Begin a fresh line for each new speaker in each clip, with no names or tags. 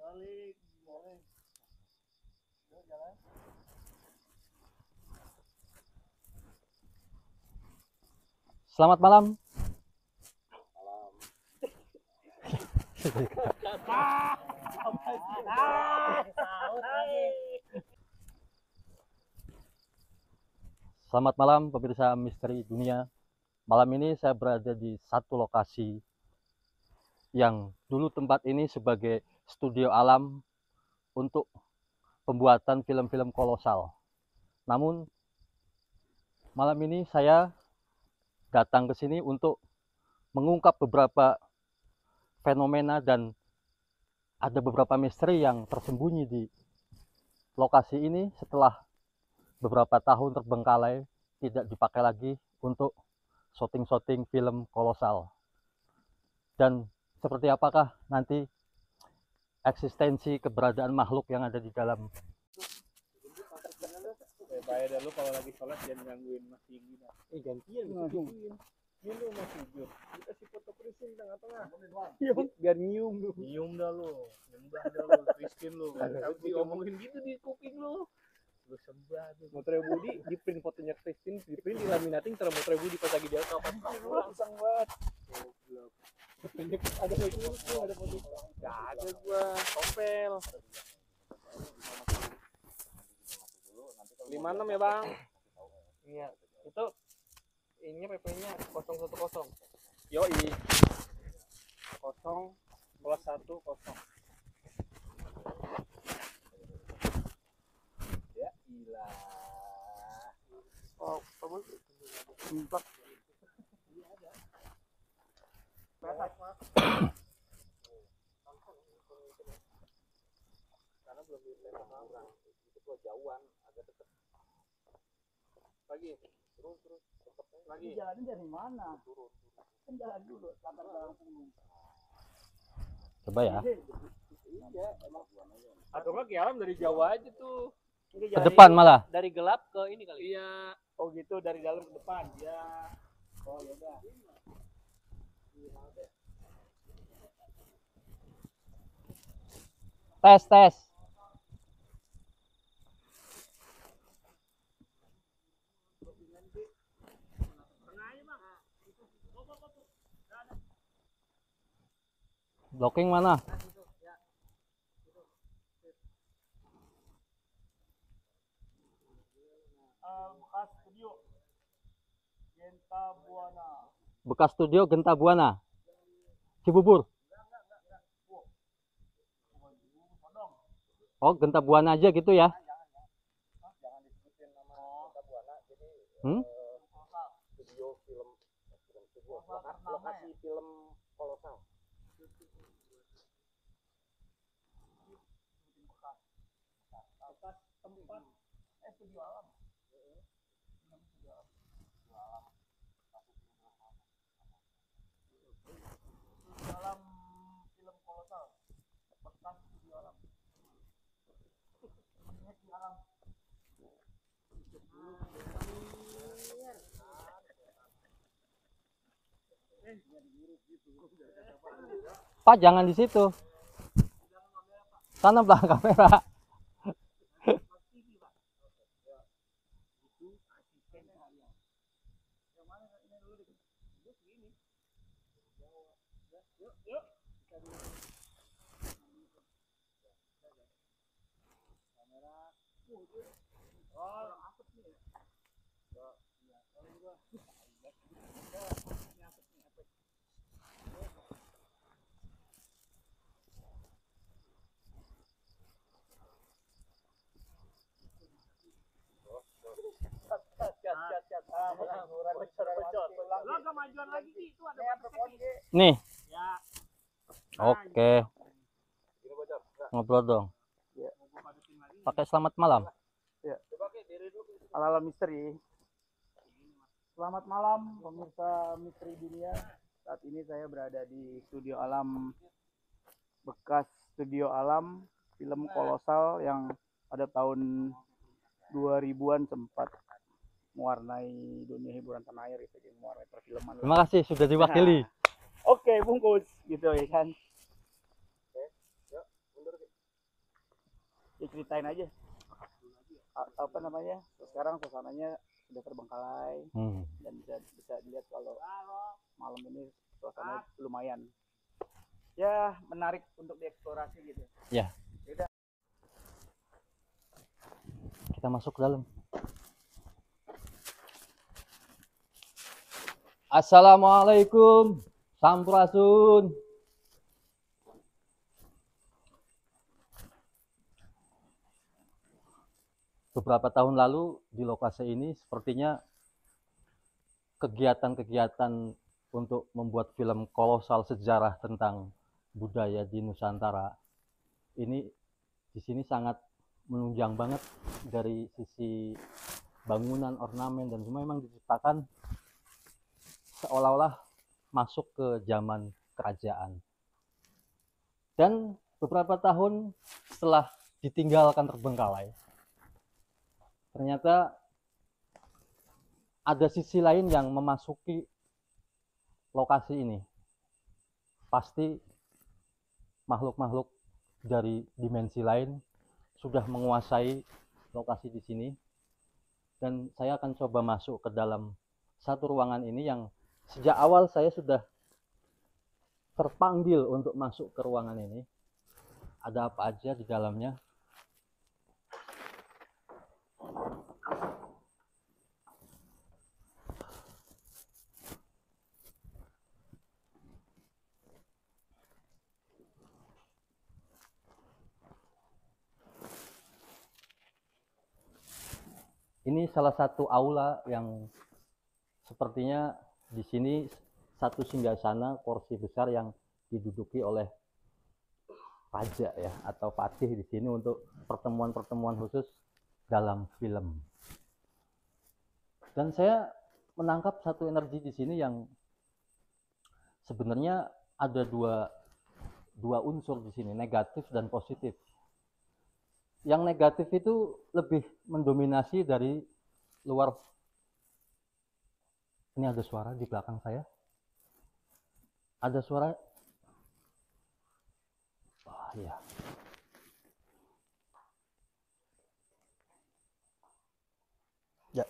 Balik, boleh. Yuk, jalan.
Selamat malam.
Malam.
Selamat malam pemirsa Misteri Dunia. Malam ini saya berada di satu lokasi yang dulu tempat ini sebagai studio alam untuk pembuatan film-film kolosal. Namun malam ini saya datang ke sini untuk mengungkap beberapa fenomena dan ada beberapa misteri yang tersembunyi di lokasi ini setelah beberapa tahun terbengkalai tidak dipakai lagi untuk syuting-syuting film kolosal. Dan seperti apakah nanti eksistensi keberadaan makhluk yang ada di dalam.
Bahaya dah lu kalau lagi sholat jangan gangguin Mas Tinggi dah. Gantian gituin. Ini lu Mas Jujur. Kita si foto Kristin tengah-tengah. Biar nyium lu. Nyium dah lu. Nyembah dah lu Kristin lu. Tapi diomongin gitu di kuping lu. Lu sembah tuh. Motor Budi di print fotonya Kristin, di print di laminating terus Motor Budi pas lagi dia kapan. Pisang banget. Ada foto lu, ada foto. Enggak ada gua, tompel. 56 ya bang. Iya itu ini PP-nya 010. Yoi 0 plus 1 0. Ya ilah. Oh kamu empat. Karena belum ditembak orang itu jauhan agak deket lagi terus lagi jalannya dari mana turun kan jalan dulu latar belakang
Coba ya.
iya emang atau enggak alam dari Jawa aja tuh
Ke depan malah.
dari gelap ke ini kali iya oh gitu dari dalam ke depan ya oh ya udah
Tes. Blocking mana?
bekas studio Genta Buana.
Bekas studio Genta Buana. Cibubur. Oh, Genta Buana aja gitu ya.
Jangan disebutin nama Genta Buana jadi studio film lokasi film kolosal. Bekas tempat studio alam. Studio alam. Studio alam film kolosal. Bekas studio alam. Studio alam.
Pak, jangan di situ. Sana belakang kamera. Nih. Oke. Ngobrol dong. Pakai selamat malam.
Ya. Ala-ala misteri. Selamat malam pemirsa Misteri Dunia. Saat ini saya berada di studio alam, bekas studio alam film kolosal yang pada tahun 2000-an sempat mewarnai dunia hiburan tanah air itu, mewarnai perfilman.
Terima kasih sudah diwakili.
Oke, bungkus gitu ya kan. Ya ceritain aja. Apa namanya? Sekarang suasananya sudah terbengkalai dan bisa dilihat kalau malam ini suasana lumayan. Ya, menarik untuk dieksplorasi gitu.
Ya.
Yaudah.
Kita masuk ke dalam. Assalamualaikum, sampurasun. Beberapa tahun lalu di lokasi ini sepertinya kegiatan-kegiatan untuk membuat film kolosal sejarah tentang budaya di Nusantara ini di sini sangat menunjang banget dari sisi bangunan, ornamen, dan semua memang diciptakan seolah-olah masuk ke zaman kerajaan. Dan beberapa tahun setelah ditinggalkan terbengkalai, ternyata ada sisi lain yang memasuki lokasi ini. Pasti makhluk-makhluk dari dimensi lain sudah menguasai lokasi di sini. Dan saya akan coba masuk ke dalam satu ruangan ini yang sejak awal saya sudah terpanggil untuk masuk ke ruangan ini. Ada apa aja di dalamnya? Ini salah satu aula yang sepertinya di sini satu singgasana kursi besar yang diduduki oleh raja ya atau patih di sini untuk pertemuan-pertemuan khusus dalam film. Dan saya menangkap satu energi di sini yang sebenarnya ada dua unsur di sini, negatif dan positif. Yang negatif itu lebih mendominasi dari luar. Ini ada suara di belakang saya. Ada suara. Wah, ya. Ya.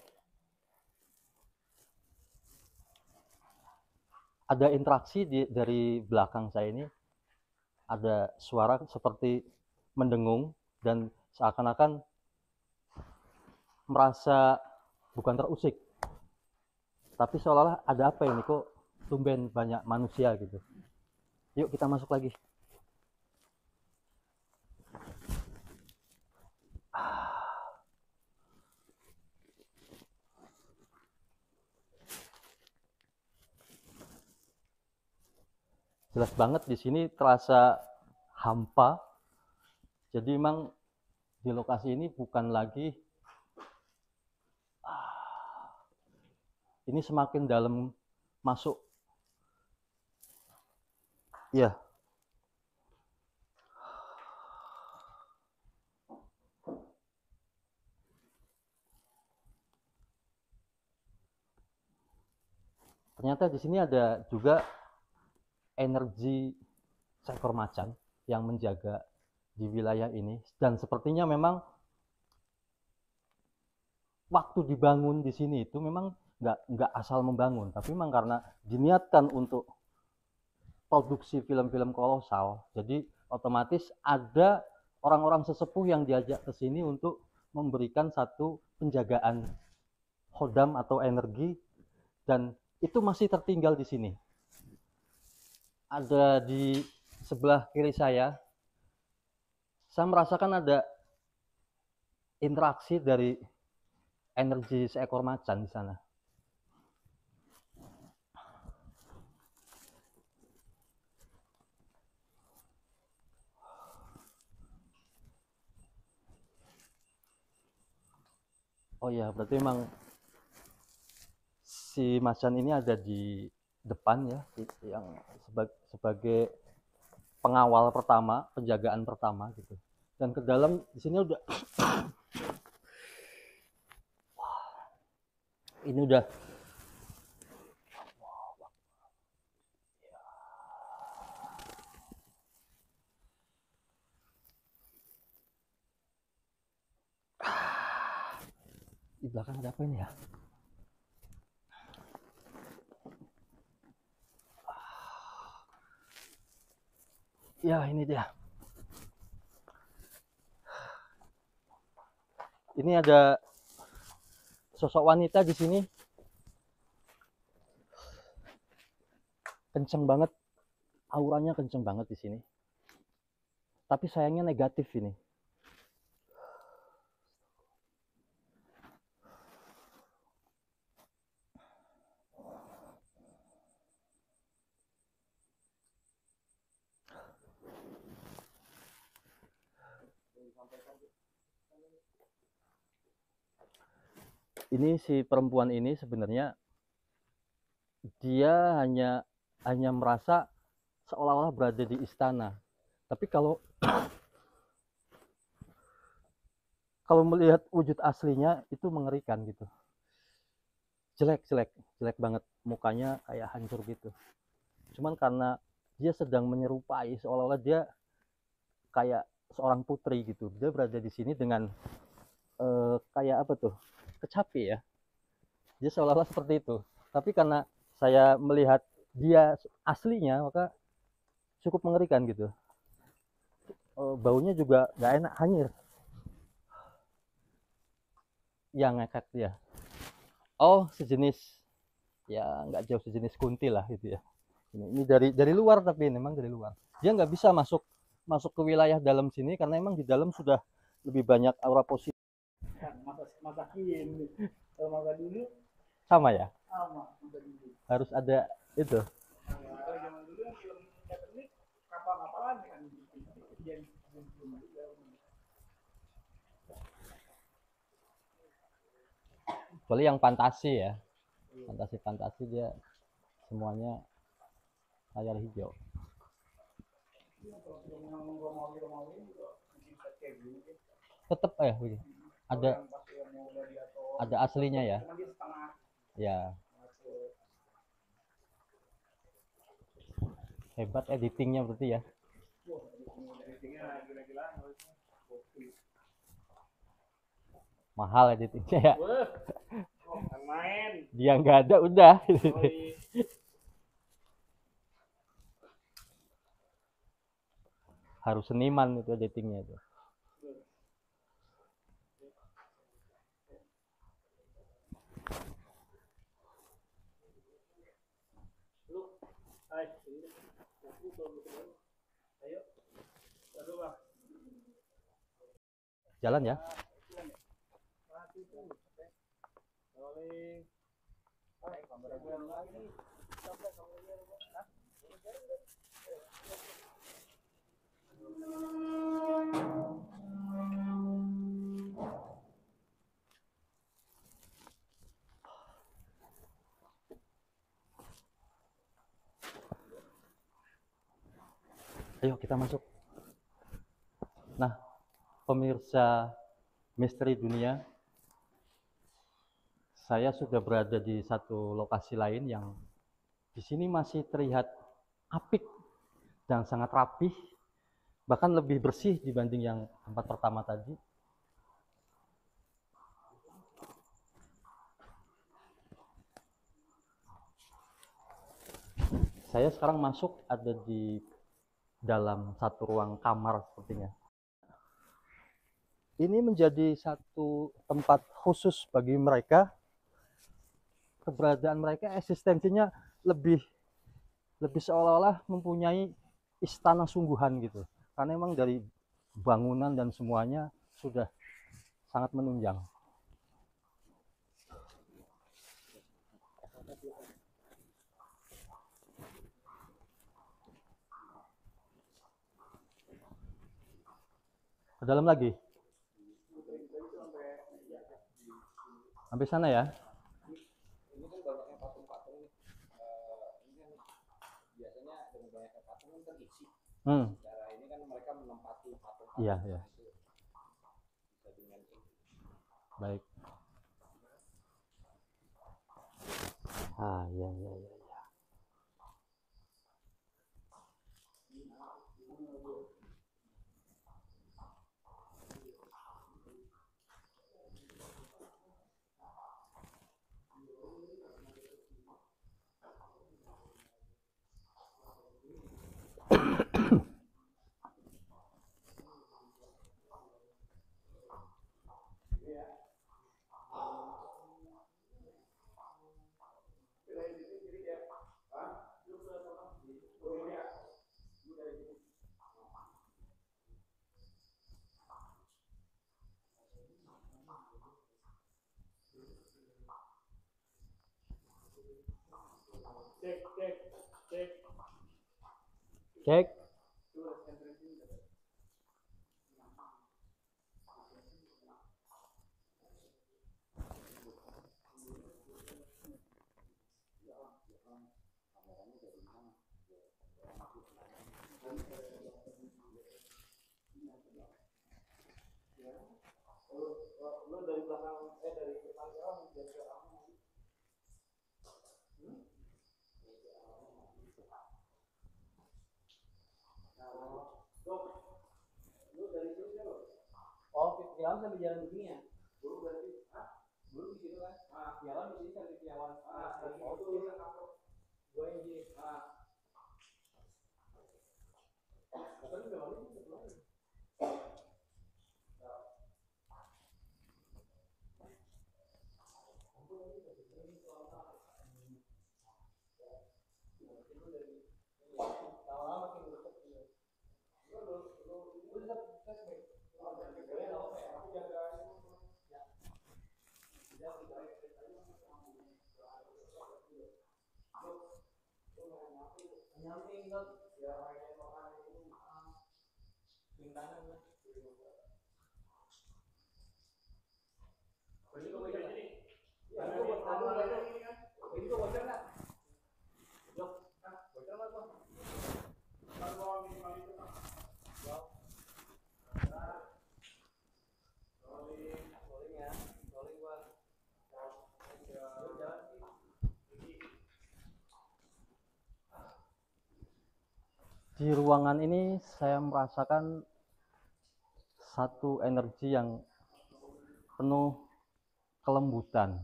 Ada interaksi dari belakang saya ini. Ada suara seperti mendengung dan seakan-akan merasa bukan terusik, tapi seolah-olah ada apa ini kok tumben banyak manusia gitu. Yuk kita masuk lagi. Jelas banget di sini terasa hampa. Jadi memang di lokasi ini bukan lagi ini semakin dalam masuk. Ya. Ternyata di sini ada juga energi seekor macan yang menjaga di wilayah ini, dan sepertinya memang waktu dibangun di sini itu memang nggak asal membangun, tapi memang karena diniatkan untuk produksi film-film kolosal, jadi otomatis ada orang-orang sesepuh yang diajak ke sini untuk memberikan satu penjagaan hodam atau energi, dan itu masih tertinggal di sini. Ada di sebelah kiri saya merasakan ada interaksi dari energi seekor macan di sana. Oh ya, berarti memang si macan ini ada di depan ya, yang sebagai pengawal pertama, penjagaan pertama gitu. Dan ke dalam di sini udah ini udah Di belakang ada apa ini ya? Ya, ini dia. Ini ada sosok wanita di sini. Kenceng banget, auranya kenceng banget di sini. Tapi sayangnya negatif ini. Ini si perempuan ini sebenarnya dia hanya merasa seolah-olah berada di istana. Tapi kalau melihat wujud aslinya itu mengerikan gitu. Jelek banget, mukanya kayak hancur gitu. Cuman karena dia sedang menyerupai, seolah-olah dia kayak seorang putri gitu. Dia berada di sini dengan kayak apa tuh? Kecapi ya. Dia seolah-olah seperti itu. Tapi karena saya melihat dia aslinya, maka cukup mengerikan gitu. Baunya juga nggak enak, hanyir. Yang ngekak dia. Oh, sejenis, ya nggak jauh sejenis kuntil lah gitu ya. Ini dari luar, tapi memang dari luar. Dia nggak bisa masuk ke wilayah dalam sini karena emang di dalam sudah lebih banyak aura positif.
Masakin. Kalau makan dulu
Sama ya?
sama makan dulu.
Harus ada itu.
Kalau zaman dulu yang film teknik kapal-kapalan kan kejadian
Kecuali yang fantasi ya. Fantasi dia semuanya layar hijau. Tetap ya begini. Ada aslinya ya. Ya. Hebat editingnya berarti ya. Mahal editingnya ya. Dia nggak ada udah. Harus seniman itu editingnya itu. Jalan ya. Ayo kita masuk. Nah, pemirsa Misteri Dunia, saya sudah berada di satu lokasi lain yang di sini masih terlihat apik dan sangat rapih, bahkan lebih bersih dibanding yang tempat pertama tadi. Saya sekarang masuk ada di dalam satu ruang kamar sepertinya. Ini menjadi satu tempat khusus bagi mereka. Keberadaan mereka, eksistensinya lebih seolah-olah mempunyai istana sungguhan gitu. Karena memang dari bangunan dan semuanya sudah sangat menunjang. Ke dalam lagi. Sampai sana ya.
ini kan banyaknya patung-patung ini kan biasanya dengan banyaknya patung kan terisi. Cara ini kan mereka menempati patung-patung.
Iya.
Bisa dengan ini.
Baik. Ya. Cek.
Lu dari belakang dari depan kamu biar ke kamu. Lu dari sini kan lo? Oh, jalan sampai jalan begini ya? Dulu berarti, dulu di situ kan? Jalan di sini sampai jalan. Oh, itu bisa kapok. Gue yang gini. Tapi udah malu sebelum. Nyamping kan? Ya, orang makan itu pintanan lah. Ini kok bocor ini? Ya, ini kok bocor ini kan? Ini kok bocor nggak? Loh, bocor nggak tuh? Kalau minimal itu kan? Rolling ya, rolling buat.
Di ruangan ini saya merasakan satu energi yang penuh kelembutan.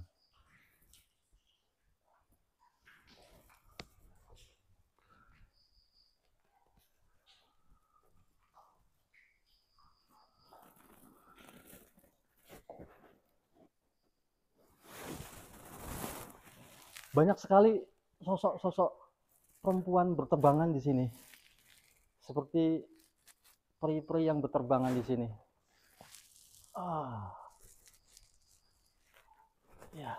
Banyak sekali sosok-sosok perempuan berterbangan di sini. Seperti peri-peri yang berterbangan di sini. Ya.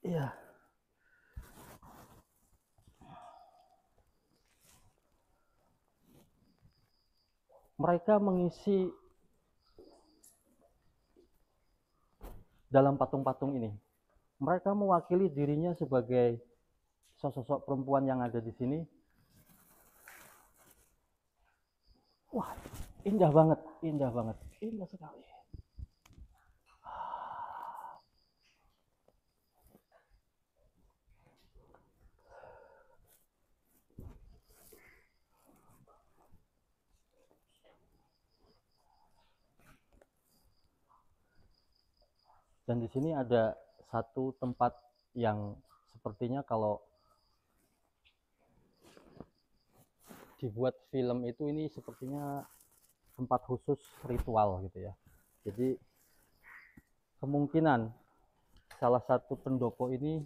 Iya. Mereka mengisi dalam patung-patung ini. Mereka mewakili dirinya sebagai sosok perempuan yang ada di sini. Wah, indah banget, indah banget, indah sekali. Dan di sini ada satu tempat yang sepertinya kalau dibuat film itu ini sepertinya tempat khusus ritual gitu ya. Jadi kemungkinan salah satu pendopo ini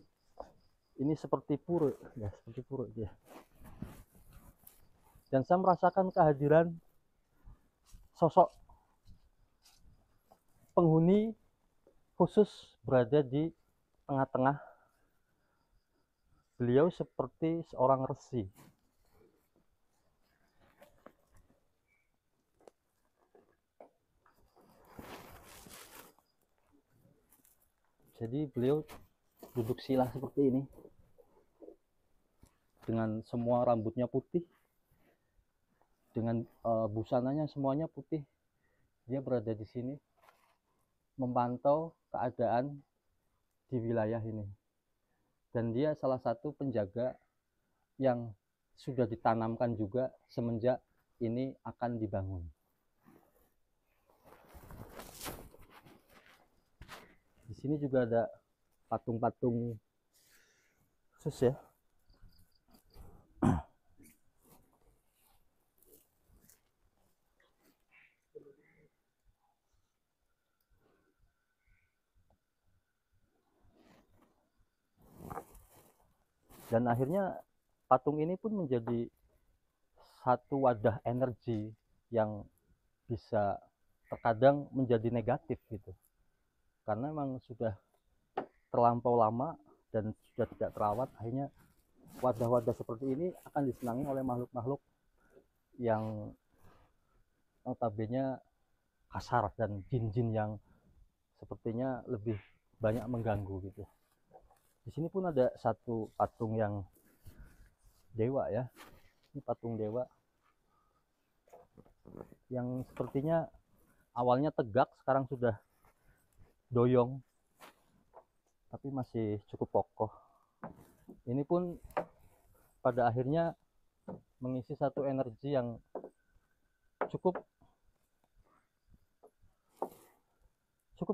seperti pura ya, seperti pura dia. Dan saya merasakan kehadiran sosok penghuni khusus berada di tengah-tengah. Beliau seperti seorang resi. Jadi beliau duduk sila seperti ini, dengan semua rambutnya putih, dengan busananya semuanya putih. Dia berada di sini memantau keadaan di wilayah ini, dan dia salah satu penjaga yang sudah ditanamkan juga semenjak ini akan dibangun. Di sini juga ada patung-patung khusus ya. Dan akhirnya patung ini pun menjadi satu wadah energi yang bisa terkadang menjadi negatif gitu, karena memang sudah terlampau lama dan sudah tidak terawat. Akhirnya wadah-wadah seperti ini akan disenangi oleh makhluk-makhluk yang notabene kasar dan jin-jin yang sepertinya lebih banyak mengganggu gitu. Di sini pun ada satu patung yang dewa ya. Ini patung dewa yang sepertinya awalnya tegak, sekarang sudah doyong, tapi masih cukup kokoh. Ini pun pada akhirnya mengisi satu energi yang cukup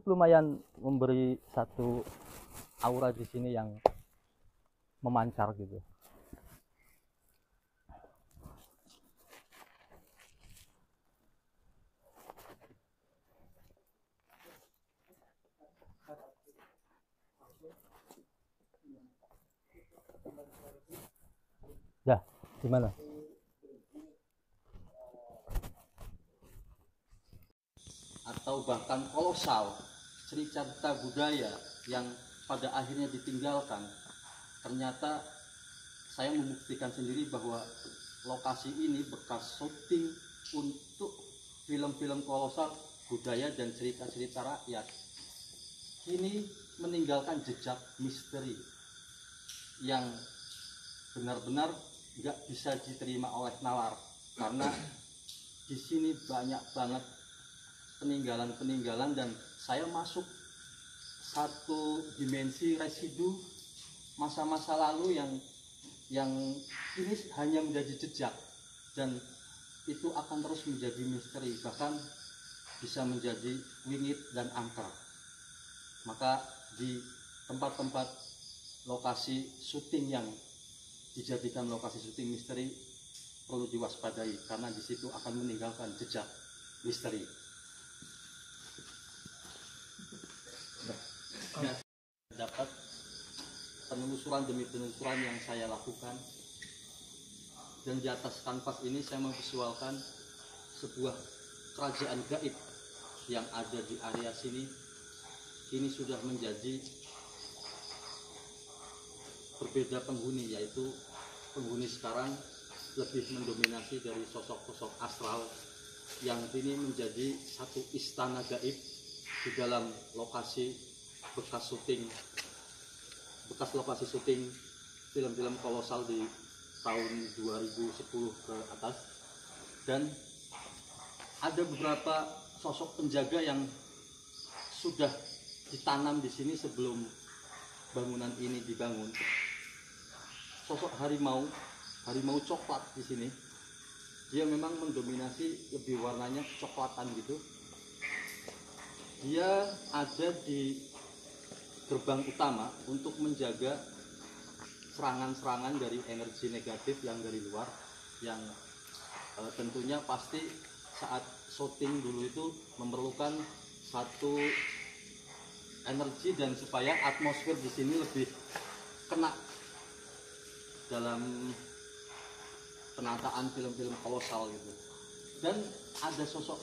lumayan, memberi satu aura di sini yang memancar gitu. Ya, gimana? Atau bahkan kolosal, cerita budaya yang pada akhirnya ditinggalkan. Ternyata saya membuktikan sendiri bahwa lokasi ini bekas syuting untuk film-film kolosal budaya dan cerita-cerita rakyat. Ini meninggalkan jejak misteri yang benar-benar nggak bisa diterima oleh nalar, karena di sini banyak banget peninggalan-peninggalan dan saya masuk satu dimensi residu masa-masa lalu yang ini hanya menjadi jejak, dan itu akan terus menjadi misteri, bahkan bisa menjadi wingit dan angker. Maka di tempat-tempat lokasi syuting yang dijadikan lokasi syuting misteri perlu diwaspadai, karena di situ akan meninggalkan jejak misteri. Dapat penelusuran demi penelusuran yang saya lakukan, dan di atas kanvas ini saya memvisualkan sebuah kerajaan gaib yang ada di area sini. Ini sudah menjadi berbeda penghuni, yaitu penghuni sekarang lebih mendominasi dari sosok-sosok astral yang ini menjadi satu istana gaib di dalam lokasi bekas lokasi syuting film-film kolosal di tahun 2010 ke atas. Dan ada beberapa sosok penjaga yang sudah ditanam di sini sebelum bangunan ini dibangun. Sosok harimau coklat di sini, dia memang mendominasi, lebih warnanya kecoklatan gitu. Dia ada di gerbang utama untuk menjaga serangan-serangan dari energi negatif yang dari luar, yang tentunya pasti saat syuting dulu itu memerlukan satu energi, dan supaya atmosfer di sini lebih kena dalam penataan film-film kolosal gitu. Dan ada sosok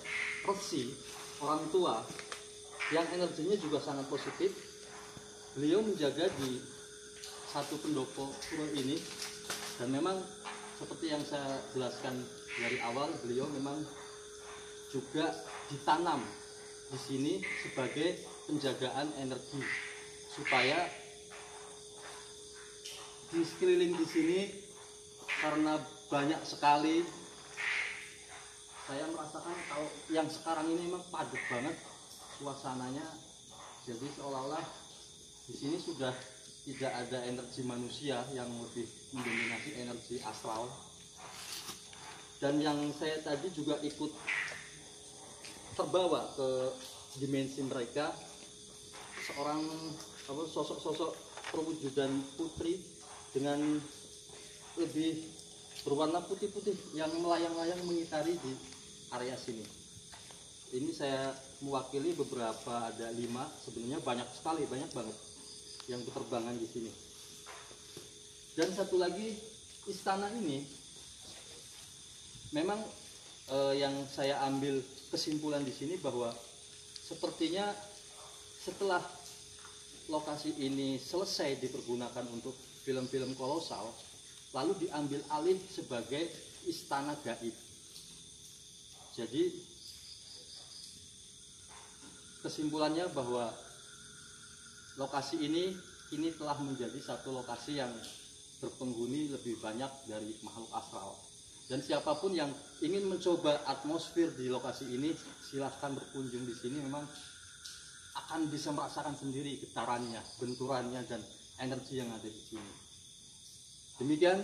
resi, orang tua yang energinya juga sangat positif. Beliau menjaga di satu pendopo pura ini, dan memang seperti yang saya jelaskan dari awal, beliau memang juga ditanam di sini sebagai penjagaan energi, supaya di sekeliling di sini, karena banyak sekali, saya merasakan kalau yang sekarang ini memang padat banget suasananya. Jadi seolah-olah di sini sudah tidak ada energi manusia, yang lebih mendominasi energi astral. Dan yang saya tadi juga ikut terbawa ke dimensi mereka, seorang sosok-sosok perwujudan putri dengan lebih berwarna putih-putih yang melayang-layang mengitari di area sini. Ini saya mewakili beberapa, ada 5, sebenarnya banyak sekali, banyak banget yang berterbangan di sini. Dan satu lagi, istana ini memang yang saya ambil kesimpulan di sini bahwa sepertinya setelah lokasi ini selesai dipergunakan untuk film-film kolosal, lalu diambil alih sebagai istana gaib. Jadi kesimpulannya bahwa lokasi ini kini telah menjadi satu lokasi yang berpenghuni lebih banyak dari makhluk astral. Dan siapapun yang ingin mencoba atmosfer di lokasi ini, silahkan berkunjung di sini. Memang akan bisa merasakan sendiri getarannya, benturannya, dan energi yang ada di sini. Demikian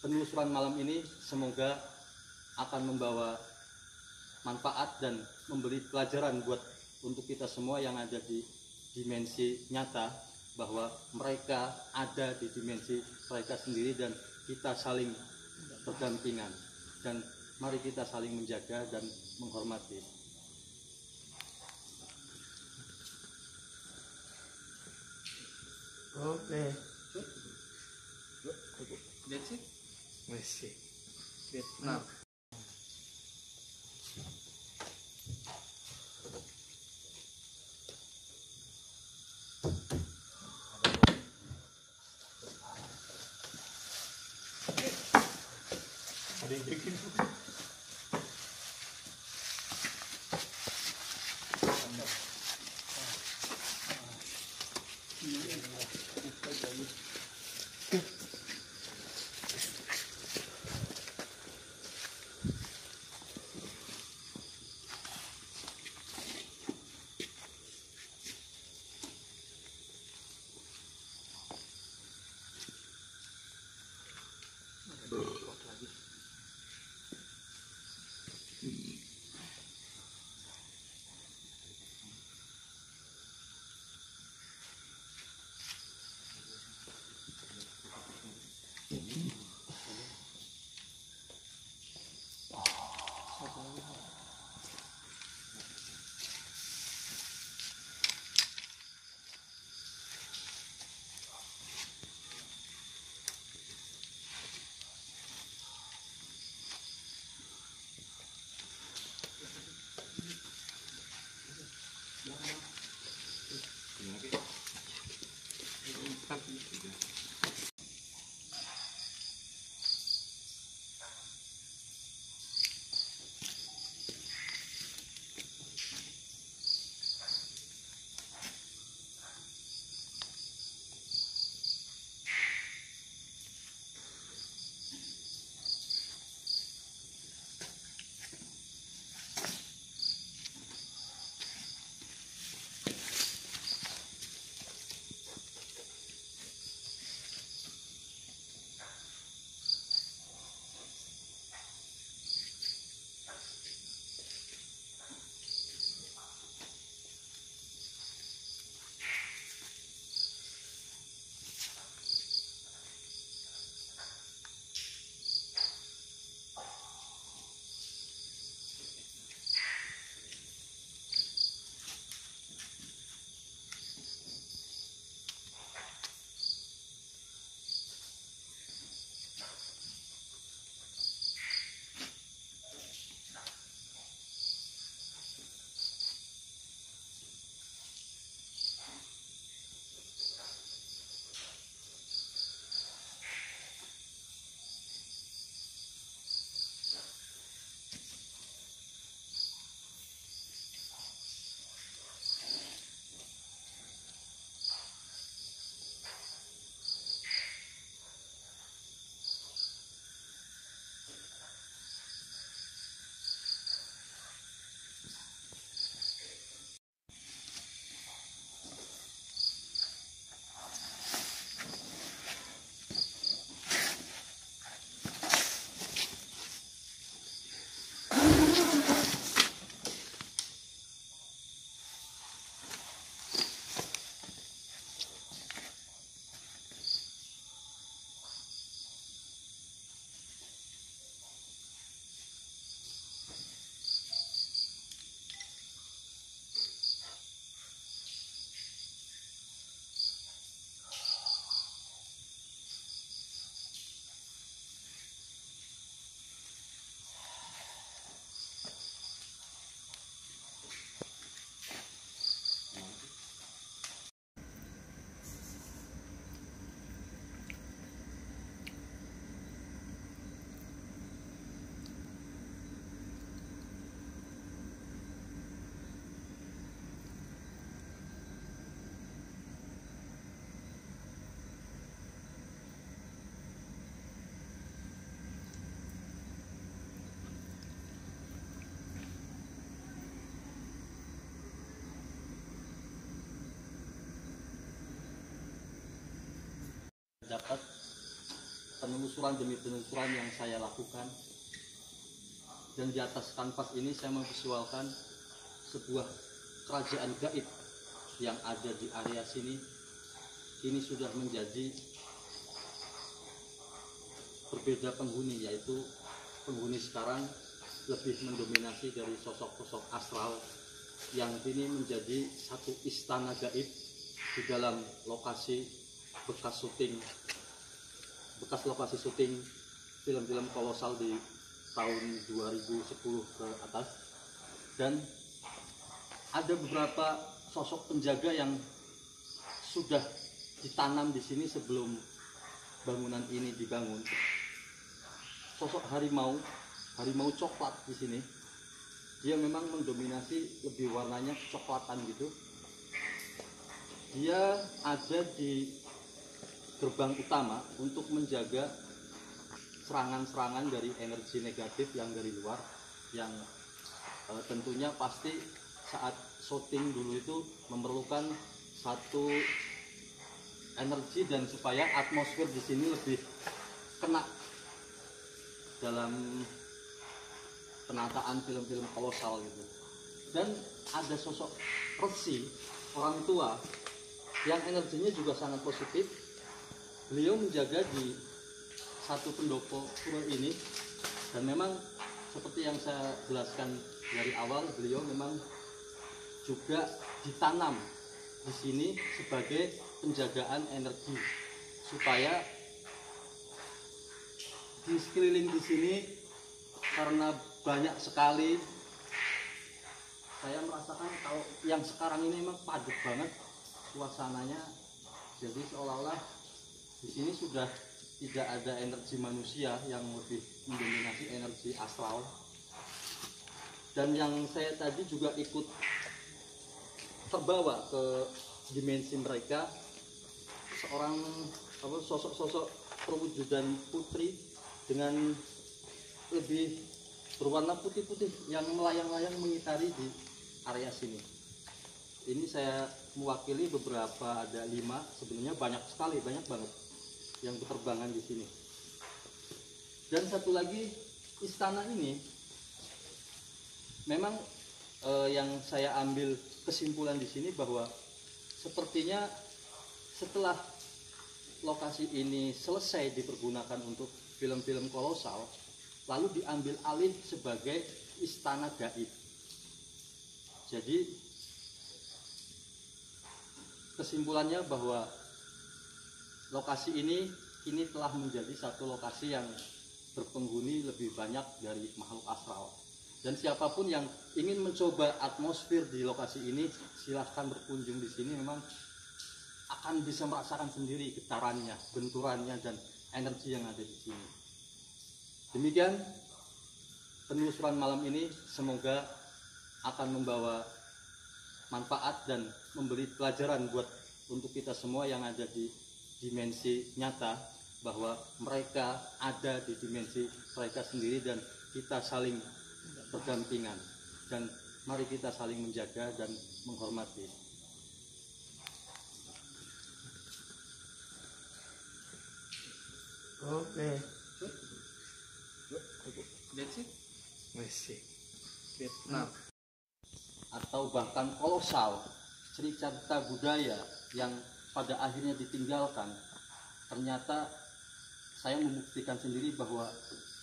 penelusuran malam ini, semoga akan membawa manfaat dan memberi pelajaran buat untuk kita semua yang ada di dimensi nyata, bahwa mereka ada di dimensi mereka sendiri dan kita saling berdampingan, dan mari kita saling menjaga dan menghormati.
Oke.
That's it.
Masih. Vietnam. Ada yang bikin.
dapat penelusuran demi penelusuran yang saya lakukan, dan di atas kanvas ini saya memvisualkan sebuah kerajaan gaib yang ada di area sini. Ini sudah menjadi berbeda penghuni, yaitu penghuni sekarang lebih mendominasi dari sosok-sosok astral yang kini menjadi satu istana gaib di dalam bekas lokasi syuting film-film kolosal di tahun 2010 ke atas. Dan ada beberapa sosok penjaga yang sudah ditanam di sini sebelum bangunan ini dibangun. Sosok harimau coklat di sini, dia memang mendominasi, lebih warnanya coklatan gitu. Dia ada di gerbang utama untuk menjaga serangan-serangan dari energi negatif yang dari luar, yang tentunya pasti saat syuting dulu itu memerlukan satu energi, dan supaya atmosfer di sini lebih kena dalam penataan film-film kolosal gitu. Dan ada sosok resi, orang tua yang energinya juga sangat positif. Beliau menjaga di satu pendopo pura ini, dan memang seperti yang saya jelaskan dari awal, beliau memang juga ditanam di sini sebagai penjagaan energi, supaya di sekeliling di sini, karena banyak sekali, saya merasakan kalau yang sekarang ini memang padat banget suasananya. Jadi seolah-olah di sini sudah tidak ada energi manusia, yang lebih mendominasi energi astral. Dan yang saya tadi juga ikut terbawa ke dimensi mereka, seorang sosok-sosok perwujudan putri dengan lebih berwarna putih-putih yang melayang-layang mengitari di area sini. Ini saya mewakili beberapa, ada 5, sebenarnya banyak sekali, banyak banget yang berterbangan di sini. Dan satu lagi, istana ini memang yang saya ambil kesimpulan di sini bahwa sepertinya setelah lokasi ini selesai dipergunakan untuk film-film kolosal, lalu diambil alih sebagai istana gaib. Jadi kesimpulannya bahwa lokasi ini telah menjadi satu lokasi yang berpenghuni lebih banyak dari makhluk astral. Dan siapapun yang ingin mencoba atmosfer di lokasi ini, silahkan berkunjung di sini. Memang akan bisa merasakan sendiri getarannya, benturannya, dan energi yang ada di sini. Demikian penelusuran malam ini, semoga akan membawa manfaat dan memberi pelajaran untuk kita semua yang ada di dimensi nyata, bahwa mereka ada di dimensi mereka sendiri dan kita saling berdampingan, dan mari kita saling menjaga dan menghormati.
Oke.
That's it.
Masih. Vietnam.
Atau bahkan kolosal, cerita budaya yang pada akhirnya ditinggalkan. Ternyata saya membuktikan sendiri bahwa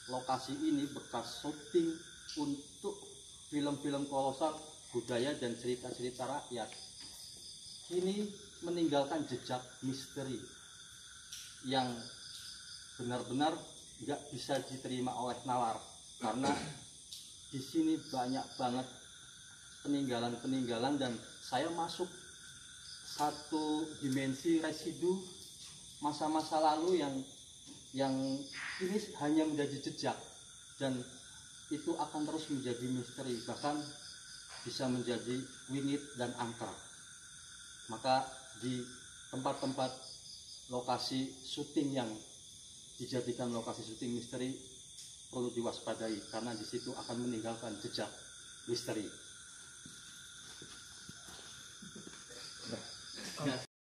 lokasi ini bekas syuting untuk film-film kolosal budaya dan cerita-cerita rakyat. Kini meninggalkan jejak misteri yang benar-benar nggak bisa diterima oleh nalar, karena di sini banyak banget peninggalan-peninggalan, dan saya masuk satu dimensi residu masa-masa lalu yang ini hanya menjadi jejak, dan itu akan terus menjadi misteri, bahkan bisa menjadi wingit dan angker. Maka di tempat-tempat lokasi syuting yang dijadikan lokasi syuting misteri perlu diwaspadai, karena di situ akan meninggalkan jejak misteri.